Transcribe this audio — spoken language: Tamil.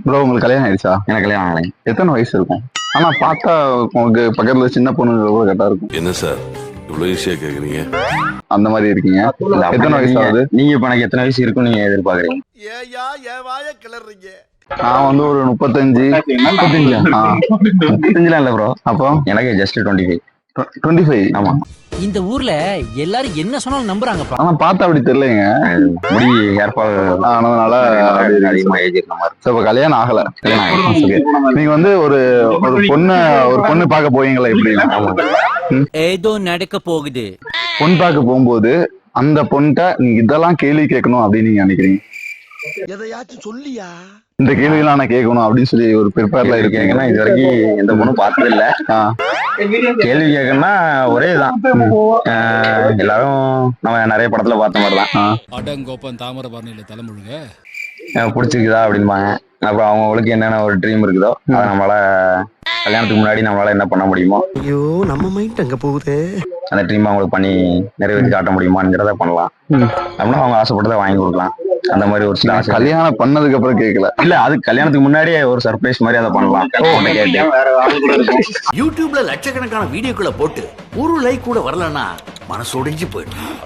ப்ரோ உங்களுக்கு கல்யாணம் ஆயிடுச்சா? எனக்கு கல்யாணம் ஆகலை. எத்தனை வயசு இருக்கும்? ஆனா பார்த்தா உங்களுக்கு பக்கத்துல சின்ன பொண்ணு கூட கரெக்டா இருக்கும். என்ன சார் இவ்வளவு ஈஸியா கேக்குறீங்க? அந்த மாதிரி இருக்கீங்க. இல்ல, அப்படி எத்தனை வயசு ஆகுது? நீங்க இப்ப எனக்கு எத்தனை வயசு இருக்குன்னு நீங்க எதிர்பார்க்கறீங்க? ஏயா என் வாய கிளறீங்க. நான் வந்து ஒரு 35. 35? 35 இல்ல ப்ரோ. அப்போ எனக்கு ஜஸ்ட் 25. 25. ஆமா. இந்த ஊர்ல எல்லாரும் என்ன சொன்னாலும் நம்புறாங்கப்பா. ஆனா பார்த்தா அப்படி தெரியலைங்க. முடி ஏற்பாடு ஆனதுனால அதிகமா ஏஜ் இருந்த மாதிரி. இப்ப கல்யாணம் ஆகல. கல்யாணம் ஆகலை. Okay. நீங்க வந்து ஒரு பொண்ணு பார்க்க போவீங்களா? எப்படி ஏதோ நடக்க போகுது. பொண்ணு பார்க்க போகும்போது அந்த பொண்ணுட்ட நீங்க இதெல்லாம் கேள்வி கேட்கணும் அப்படின்னு நீங்க நினைக்கிறீங்க? எதையாச்சும் சொல்லியா? இந்த கேள்வியெல்லாம் நான் கேட்கணும் அப்படின்னு சொல்லி ஒரு ப்ரிப்பேர்ல இருக்கீங்கன்னா இது வரைக்கும் எந்த பொண்ணும் பார்த்தது இல்ல. கேள்வி கேட்கணும்னா ஒரே தான். எல்லாரும் நம்ம நிறைய படத்துல பார்த்த மாதிரிதான். அடங்கோப்பன் தாமிரபரணியில தலைமுழுங்க பிடிச்சிருக்குதா அப்படின்பாங்க. அப்புறம் அவங்களுக்கு என்னென்ன ஒரு ட்ரீம் இருக்குதோ அதை நம்மளால கல்யாணத்துக்கு முன்னாடி நம்மளால என்ன பண்ண முடியுமோ, ஐயோ நம்ம மைண்ட் அங்க போகுது. அந்த ட்ரீம் அவங்களுக்கு பண்ணி நிறைவேற்றி காட்ட முடியுமாங்கிறத பண்ணலாம். அப்படின்னா அவங்க ஆசைப்பட்டதை வாங்கி கொடுக்கலாம். அந்த மாதிரி ஒரு சில ஆசை. கல்யாணம் பண்ணதுக்கு அப்புறம் கேட்கல. இல்ல, அது கல்யாணத்துக்கு முன்னாடியே ஒரு சர்ப்ரைஸ் மாதிரி அதை பண்ணலாம். யூடியூப்ல லட்சக்கணக்கான வீடியோக்களை போட்டு ஒரு லைக் கூட வரலன்னா மனசு உடைஞ்சு போயிடும்.